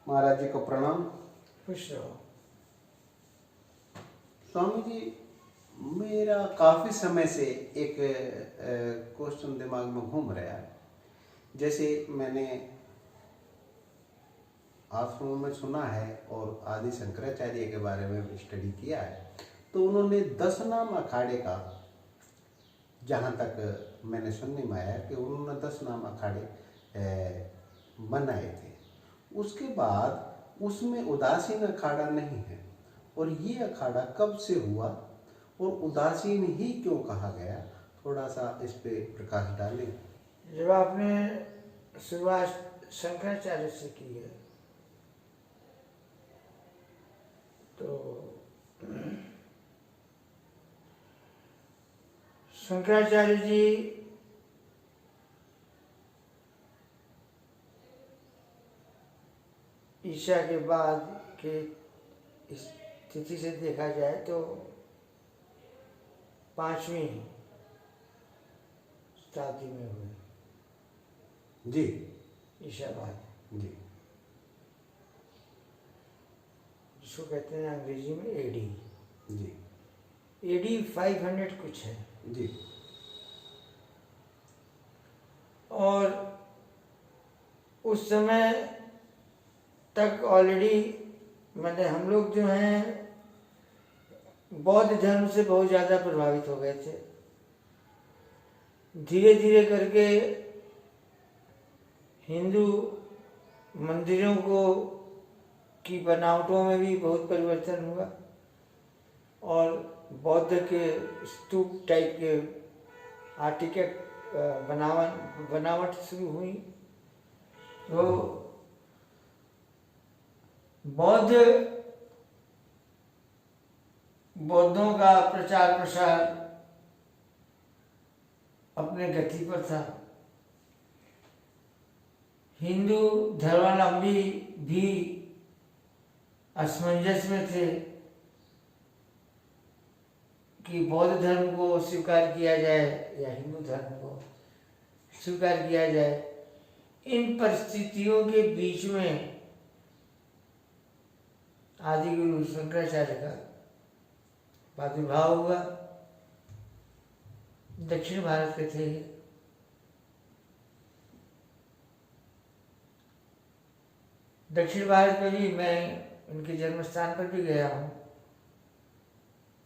महाराज जी को प्रणाम। खुश रहो। स्वामी जी, मेरा काफ़ी समय से एक क्वेश्चन दिमाग में घूम रहा है। जैसे मैंने आश्रमों में सुना है और आदि शंकराचार्य के बारे में स्टडी किया है, तो उन्होंने 10 नाम अखाड़े का, जहाँ तक मैंने सुनने में आया कि उन्होंने 10 नाम अखाड़े बनाए थे। उसके बाद उसमें उदासीन अखाड़ा नहीं है, और ये अखाड़ा कब से हुआ और उदासीन ही क्यों कहा गया, थोड़ा सा इस पे प्रकाश डालें। जब आपने शुरुआत शंकराचार्य से की है तो शंकराचार्य जी ईशा के बाद के स्थिति से देखा जाए तो 5वीं शताब्दी में हुए जी। ईशा बाद, जी। जिसको कहते हैं अंग्रेजी में एडी। जी। एडी 500 कुछ है। जी। और उस समय तक ऑलरेडी मैंने हम लोग जो हैं बौद्ध धर्म से बहुत ज़्यादा प्रभावित हो गए थे। धीरे धीरे करके हिंदू मंदिरों की बनावटों में भी बहुत परिवर्तन हुआ और बौद्ध के स्तूप टाइप के आर्टिटेक्ट बनावट शुरू हुई। तो बौद्धों का प्रचार प्रसार अपने गति पर था। हिंदू धर्मावलंबी भी असमंजस में थे कि बौद्ध धर्म को स्वीकार किया जाए या हिंदू धर्म को स्वीकार किया जाए। इन परिस्थितियों के बीच में आदि गुरु शंकराचार्य का प्रादुर्भाव हुआ। दक्षिण भारत के थे। दक्षिण भारत में भी मैं उनके जन्म स्थान पर भी गया हूँ,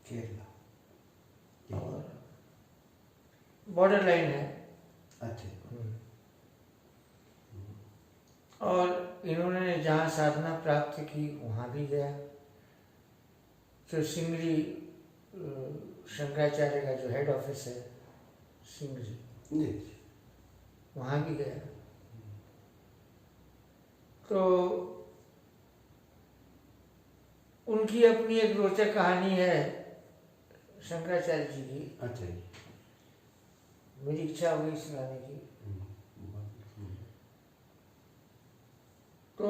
केरला, और बॉर्डर लाइन है। अच्छा। और इन्होंने जहाँ साधना प्राप्त की वहाँ भी गया। तो सिंगरी शंकराचार्य का जो हेड ऑफिस है सिंगरी, वहाँ भी गया। तो उनकी अपनी एक रोचक कहानी है शंकराचार्य जी की। अच्छा। मेरी इच्छा हुई सुनाने की। तो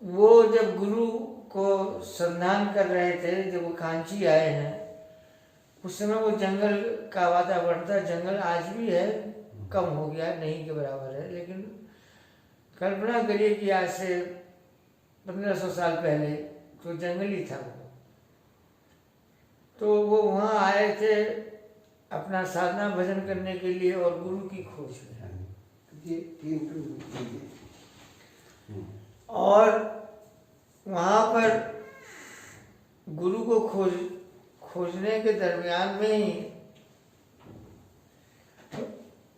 वो जब गुरु को संधान कर रहे थे, जब वो कांची आए हैं, उस समय वो जंगल का वातावरण था। जंगल आज भी है, कम हो गया, नहीं के बराबर है, लेकिन कल्पना करिए कि आज से 1500 साल पहले तो जंगल ही था वो। तो वो वहाँ आए थे अपना साधना भजन करने के लिए और गुरु की खोज में। और वहाँ पर गुरु को खोजने के दरमियान में ही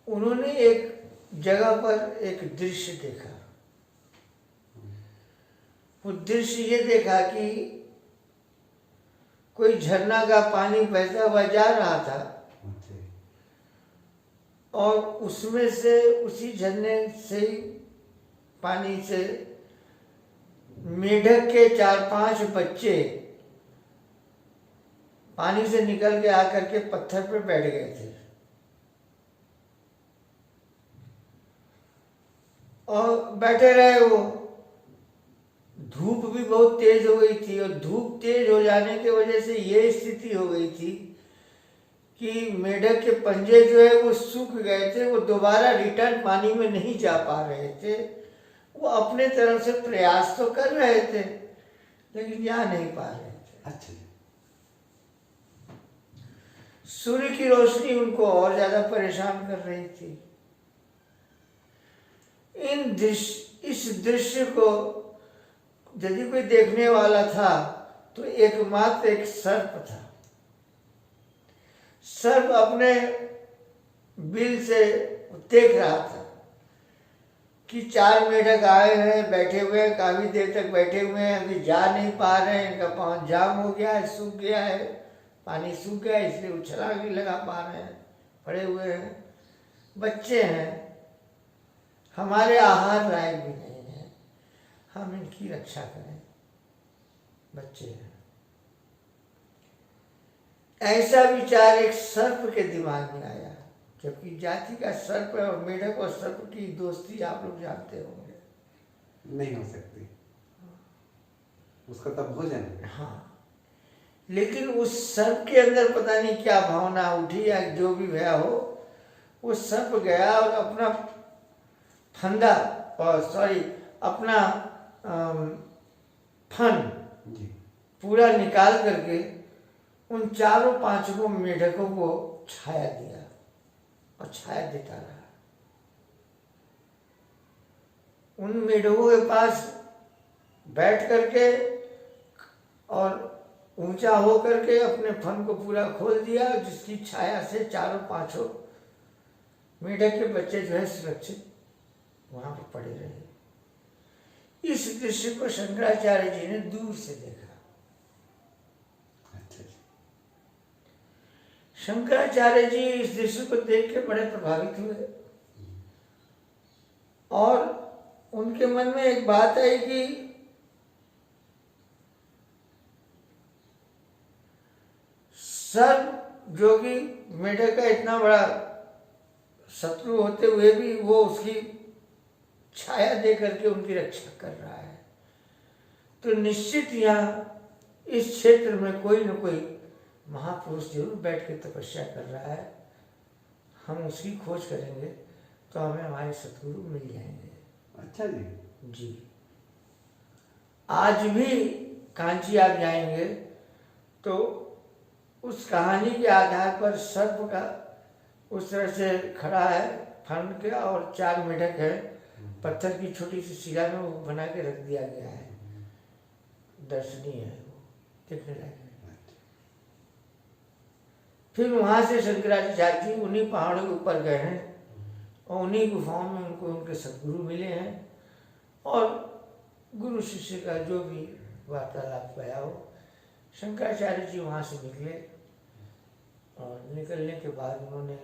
उन्होंने एक जगह पर एक दृश्य देखा। वो दृश्य ये देखा कि कोई झरना का पानी बहता हुआ जा रहा था और उसमें से, उसी झरने से पानी से मेढक के 4-5 बच्चे पानी से निकल के आकर के पत्थर पे बैठ गए थे। और बैठे रहे वो। धूप भी बहुत तेज हो गई थी और धूप तेज हो जाने की वजह से ये स्थिति हो गई थी कि मेढक के पंजे जो है वो सूख गए थे, वो दोबारा रिटर्न पानी में नहीं जा पा रहे थे। वो अपने तरफ से प्रयास तो कर रहे थे लेकिन जा नहीं पा रहे थे। अच्छा जी। सूर्य की रोशनी उनको और ज्यादा परेशान कर रही थी। इस दृश्य को यदि कोई देखने वाला था तो एकमात्र एक सर्प था। सर्प अपने बिल से देख रहा था कि 4 मेढक आए हैं, बैठे हुए हैं, काफी देर तक बैठे हुए हैं, अभी जा नहीं पा रहे हैं, इनका पाँव जाम हो गया है, सूख गया है, पानी सूख गया है, इसलिए वो छलांग नहीं लगा पा रहे हैं, पड़े हुए हैं, बच्चे हैं, हमारे आहार लायक भी नहीं है, हम इनकी रक्षा करें, बच्चे हैं। ऐसा विचार एक सर्प के दिमाग में आया, जबकि जाति का सर्प और मेढक और सर्प की दोस्ती आप लोग जानते होंगे, नहीं हो सकती, उसका तब भोजन है। हाँ। लेकिन उस सर्प के अंदर पता नहीं क्या भावना उठी या जो भी भया हो, वो सर्प गया और अपना फंदा अपना फन जी। पूरा निकाल करके उन 4-5 मेढकों को छाया दिया और छाया देता रहा। उन मेढकों के पास बैठ करके और ऊंचा हो करके अपने फन को पूरा खोल दिया, जिसकी छाया से 4-5 मेढक के बच्चे जो है सुरक्षित वहां पर पड़े रहे। इस दृश्य को शंकराचार्य जी ने दूर से देखा। अच्छा जी। शंकराचार्य जी इस दृश्य को देख के बड़े प्रभावित हुए और उनके मन में एक बात आई कि सर्प जो कि मेढक का इतना बड़ा शत्रु होते हुए भी वो उसकी छाया दे करके उनकी रक्षा कर रहा है, तो निश्चित यहाँ इस क्षेत्र में कोई न कोई महापुरुष जरूर बैठ के तपस्या कर रहा है। हम उसकी खोज करेंगे तो हमें हमारे सतगुरु मिल जाएंगे। अच्छा जी। जी। आज भी कांची आप जाएंगे तो उस कहानी के आधार पर सर्प का उस तरह से खड़ा है फन के और 4 मेढक है, पत्थर की छोटी सी शिला में वो बना के रख दिया गया है। दर्शनीय है, वो देखने लायक है। फिर वहां से शंकराचार्य जी उन्हीं पहाड़ों के ऊपर गए हैं और उन्हीं गुफाओं में उनको उनके सद्गुरु मिले हैं और गुरु शिष्य का जो भी वार्तालाप गया हो, शंकराचार्य जी वहाँ से निकले और निकलने के बाद उन्होंने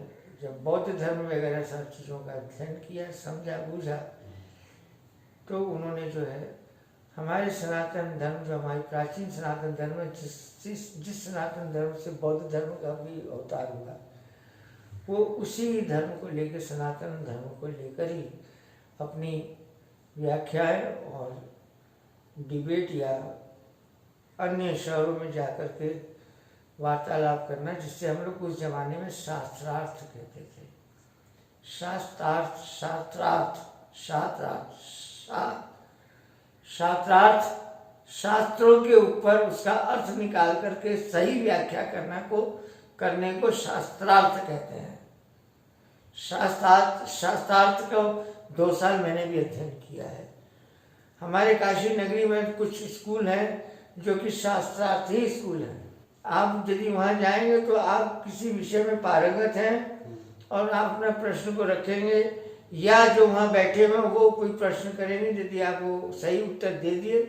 जब बौद्ध धर्म वगैरह सब चीज़ों का अध्ययन किया, समझा बूझा, तो उन्होंने जो है हमारे सनातन धर्म जो हमारी प्राचीन सनातन धर्म है, जिस सनातन धर्म से बौद्ध धर्म का भी अवतार हुआ, वो उसी धर्म को लेकर, सनातन धर्म को लेकर ही अपनी व्याख्याएं और डिबेट या अन्य शहरों में जाकर के वार्तालाप करना, जिससे हम लोग उस जमाने में शास्त्रार्थ कहते थे। शास्त्रार्थ शास्त्रों के ऊपर उसका अर्थ निकाल करके सही व्याख्या करने को शास्त्रार्थ कहते हैं। शास्त्रार्थ को 2 साल मैंने भी अध्ययन किया है। हमारे काशी नगरी में कुछ स्कूल हैं जो कि शास्त्रार्थ ही स्कूल हैं। आप यदि वहाँ जाएंगे तो आप किसी विषय में पारंगत हैं और आप अपना प्रश्न को रखेंगे या जो वहाँ बैठे हुए वो कोई प्रश्न करेंगे, यदि आप वो सही उत्तर दे दिए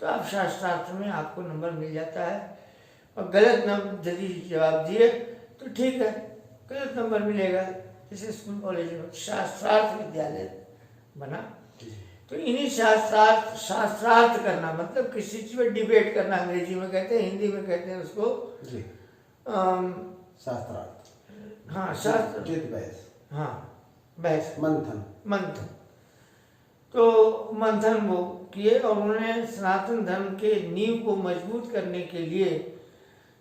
तो आप शास्त्रार्थ में आपको नंबर मिल जाता है, और गलत नंबर यदि जवाब दिए तो ठीक है, गलत नंबर मिलेगा। जैसे स्कूल कॉलेज में शास्त्रार्थ विद्यालय बना, तो इन्हीं शास्त्रार्थ करना मतलब किसी चीज में डिबेट करना, अंग्रेजी में कहते हैं, हिंदी में कहते हैं उसको शास्त्रार्थ। हाँ, शास्त्र, बहस। हाँ, बहस, मंथन। तो मंथन वो किए और उन्होंने सनातन धर्म के नींव को मजबूत करने के लिए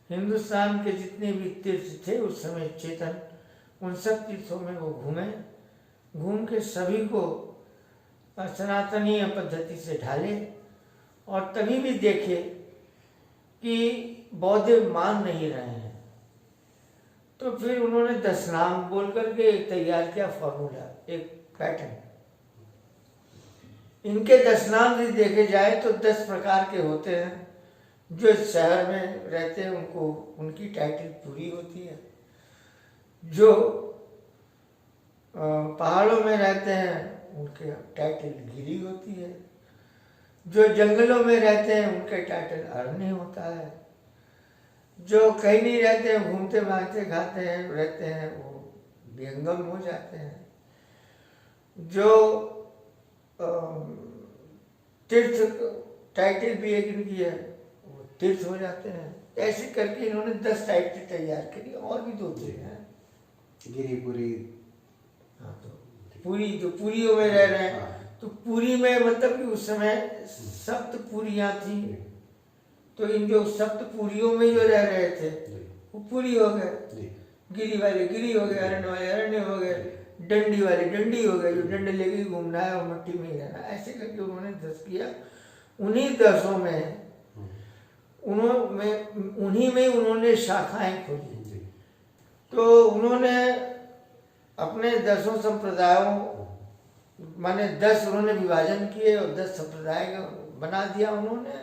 हिंदुस्तान के जितने भी तीर्थ थे उस समय चेतन, उन सब तीर्थों में वो घूमे, घूम के सभी को सनातनीय पद्धति से ढाले और तभी भी देखे कि बौद्ध मान नहीं रहे हैं, तो फिर उन्होंने 10 नाम बोल करके एक तैयार किया फॉर्मूला, एक पैटर्न। इनके 10 नाम भी देखे जाए तो 10 प्रकार के होते हैं। जो शहर में रहते हैं उनको उनकी टाइटल पूरी होती है, जो पहाड़ों में रहते हैं उनके टाइटल गिरी होती है, जो जंगलों में रहते हैं उनके टाइटल अरण्य होता है, जो कहीं नहीं रहते हैं घूमते भागते खाते हैं रहते हैं वो विहंगम हो जाते हैं, जो तीर्थ टाइटल भी एक इनकी है वो तीर्थ हो जाते हैं। ऐसे करके इन्होंने 10 टाइटल तैयार करी, और भी 2-3 हैं। गिरिपुरी, हाँ, तो पुरी, जो पुरियों में रह रहे हैं, तो पुरी में मतलब कि उस समय 7 पुरियां थी, तो इन जो 7 पुरियों में जो रह रहे थे वो पुरी हो गए, गिरी वाले गिरी हो गए, अरण्य वाले अरण्य हो गए, डंडी वाले डंडी हो गए, जो डंडे लेके घूमना है और मिट्टी में ही रहना। ऐसे करके उन्होंने 10 किया। उन्हीं 10 में उन्हीं में उन्होंने शाखाएं खोली। तो उन्होंने अपने 10 संप्रदायों माने 10 उन्होंने विभाजन किए और 10 संप्रदाय बना दिया उन्होंने,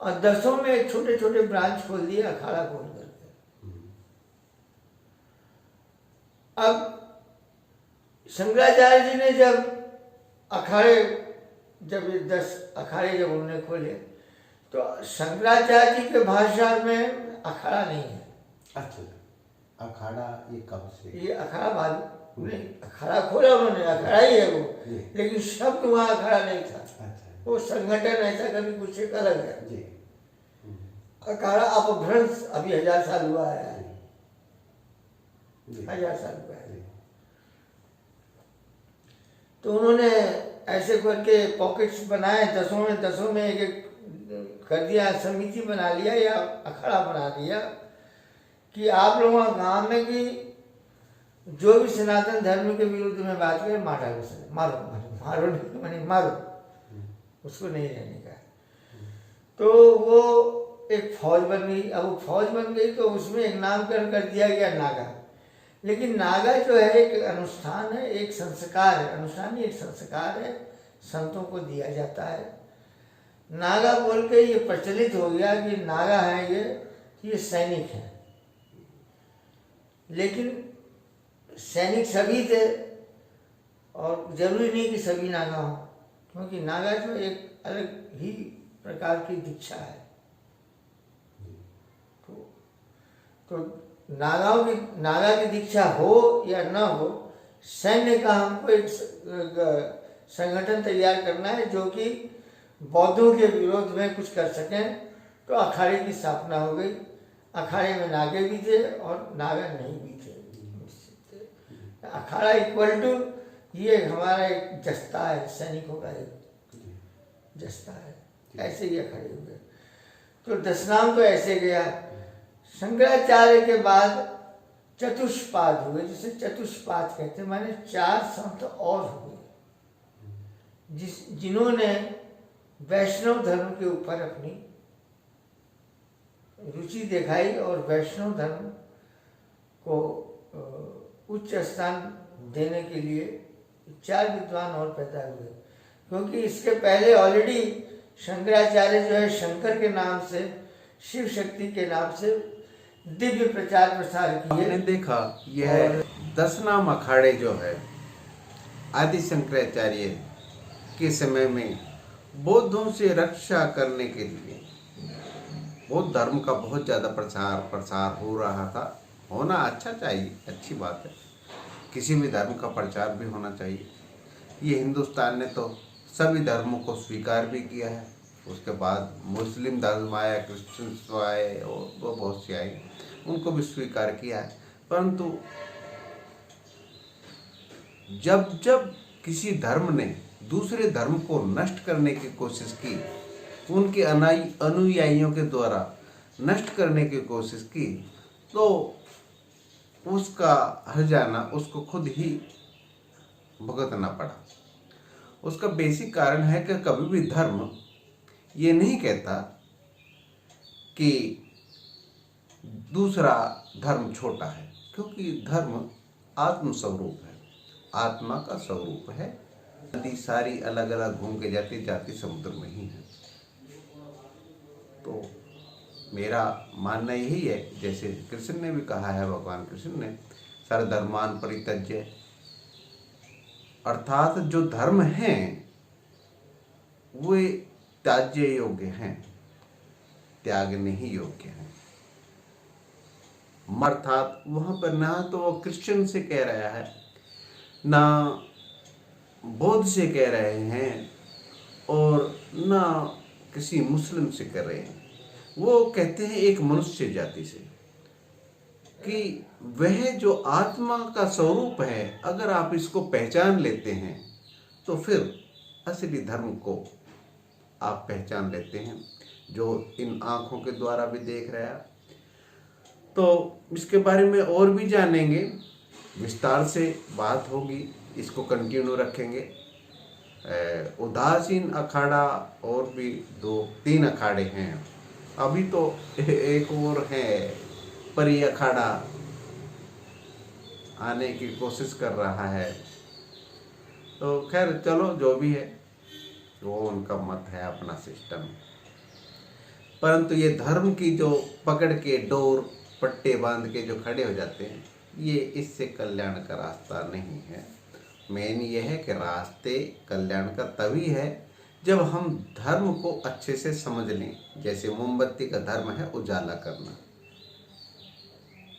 और 10 में छोटे छोटे ब्रांच खोल दिए अखाड़ा खोल करके। अब शंकराचार्य जी ने जब ये 10 अखाड़े जब उन्होंने खोले, तो शंकराचार्य जी के भाषा में अखाड़ा नहीं है। अच्छा, अखाड़ा ये कब से? ये अखाड़ा मालूम नहीं, अखाड़ा खोला उन्होंने, अखाड़ा ही है वो, लेकिन शब्द वहाँ अखाड़ा नहीं था। अच्छा, वो संगठन ऐसा कभी कुछ एक अलग है जी। अखाड़ा अपभ्रंश अभी 1000 साल हुआ है, 1000 साल हुआ है। तो उन्होंने ऐसे करके पॉकेट्स बनाए, 10 में एक कर दिया, समिति बना लिया या अखाड़ा बना दिया कि आप लोगों का काम है कि जो भी सनातन धर्म के विरुद्ध में बात करे मारो मारो नहीं माने मारो, उसको नहीं रहने का। तो वो एक फौज बन गई। अब वो फौज बन गई तो उसमें एक नामकरण कर दिया गया नागा। लेकिन नागा जो है एक अनुष्ठान है, एक संस्कार है, अनुष्ठान एक संस्कार है, संतों को दिया जाता है। नागा बोल के ये प्रचलित हो गया कि नागा है ये सैनिक है। लेकिन सैनिक सभी थे और जरूरी नहीं कि सभी नागा हों, क्योंकि नागा जो एक अलग ही प्रकार की दीक्षा है। तो नागा की दीक्षा हो या न हो, सैन्य का हमको एक संगठन तैयार करना है जो कि बौद्धों के विरोध में कुछ कर सकें। तो अखाड़े की स्थापना हो गई। अखाड़े में नागे भी थे और नागा नहीं भी थे। अखाड़ा इक्वल टू ये हमारा एक जस्ता है, सैनिकों का एक जस्ता है, ऐसे ही अखाड़े हुए। तो 10 नाम तो ऐसे गया। शंकराचार्य के बाद चतुष्पाद हुए, जिसे चतुष्पाद कहते हैं, माने 4 संत और हुए जिन्होंने वैष्णव धर्म के ऊपर अपनी रुचि दिखाई और वैष्णव धर्म को उच्च स्थान देने के लिए 4 विद्वान और पैदा हुए। क्योंकि इसके पहले ऑलरेडी शंकराचार्य जो है शंकर के नाम से, शिव शक्ति के नाम से दिव्य प्रचार प्रसार किए। हमने देखा यह 10 नाम अखाड़े जो है आदि शंकराचार्य के समय में बौद्धों से रक्षा करने के लिए बौद्ध धर्म का बहुत ज़्यादा प्रसार हो रहा था। होना अच्छा चाहिए, अच्छी बात है, किसी भी धर्म का प्रचार भी होना चाहिए। ये हिंदुस्तान ने तो सभी धर्मों को स्वीकार भी किया है। उसके बाद मुस्लिम धर्म आया, क्रिश्चियंस आए और वो बहुत से आए, उनको भी स्वीकार किया है। परंतु जब जब किसी धर्म ने दूसरे धर्म को नष्ट करने की कोशिश की, उनके अनुयायियों के द्वारा नष्ट करने की कोशिश की, तो उसका हर्जाना उसको खुद ही भुगतना पड़ा। उसका बेसिक कारण है कि कभी भी धर्म ये नहीं कहता कि दूसरा धर्म छोटा है, क्योंकि धर्म आत्म स्वरूप है, आत्मा का स्वरूप है। नदी सारी अलग अलग घूम के जाती जाती समुद्र में ही है। तो मेरा मानना यही है, जैसे कृष्ण ने भी कहा है, भगवान कृष्ण ने सर्वधर्मान परित्यज्य, अर्थात जो धर्म हैं वे त्याज्य योग्य हैं, त्यागने ही योग्य हैं। अर्थात वहां पर ना तो वो क्रिश्चियन से कह रहा है, ना बौद्ध से कह रहे हैं, और ना किसी मुस्लिम से कर रहे हैं। वो कहते हैं एक मनुष्य जाति से कि वह जो आत्मा का स्वरूप है, अगर आप इसको पहचान लेते हैं तो फिर असली धर्म को आप पहचान लेते हैं, जो इन आँखों के द्वारा भी देख रहा है। तो इसके बारे में और भी जानेंगे, विस्तार से बात होगी, इसको कंटिन्यू रखेंगे। उदासीन अखाड़ा और भी 2-3 अखाड़े हैं, अभी तो एक और है परी अखाड़ा आने की कोशिश कर रहा है। तो खैर चलो, जो भी है वो उनका मत है, अपना सिस्टम। परंतु ये धर्म की जो पकड़ के डोर पट्टे बांध के जो खड़े हो जाते हैं, ये इससे कल्याण का रास्ता नहीं है। मेन ये है कि रास्ते कल्याण का तभी है जब हम धर्म को अच्छे से समझ लें। जैसे मोमबत्ती का धर्म है उजाला करना,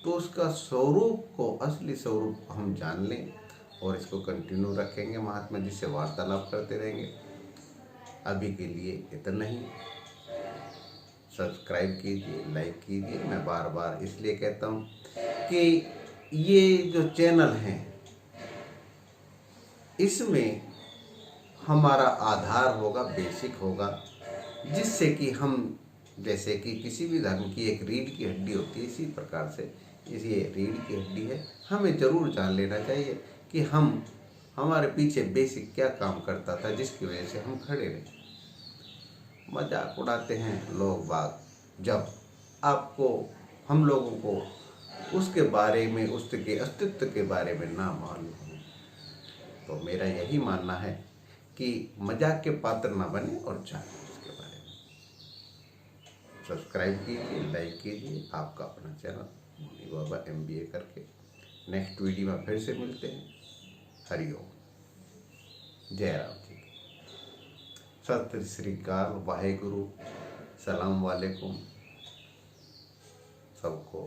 तो उसका स्वरूप को, असली स्वरूप हम जान लें और इसको कंटिन्यू रखेंगे। महात्मा जी से वार्तालाप करते रहेंगे। अभी के लिए इतना ही। सब्सक्राइब कीजिए, लाइक कीजिए। मैं बार बार इसलिए कहता हूँ कि ये जो चैनल हैं, इसमें हमारा आधार होगा, बेसिक होगा, जिससे कि हम, जैसे कि किसी भी धर्म की एक रीढ़ की हड्डी होती है, इसी प्रकार से ये रीढ़ की हड्डी है। हमें ज़रूर जान लेना चाहिए कि हमारे पीछे बेसिक क्या काम करता था, जिसकी वजह से हम खड़े रहे। मजाक उड़ाते हैं लोग बाग, जब आपको, हम लोगों को उसके बारे में, उसके अस्तित्व के बारे में ना मालूम हो। तो मेरा यही मानना है कि मजाक के पात्र ना बने और जाने इसके बारे में। सब्सक्राइब कीजिए, लाइक कीजिए। आपका अपना चैनल मुनि बाबा MBA करके। नेक्स्ट वीडियो में फिर से मिलते हैं। हरिओम, जय राम जी, सत श्री अकाल, वाहेगुरु, सलाम वालेकुम सबको।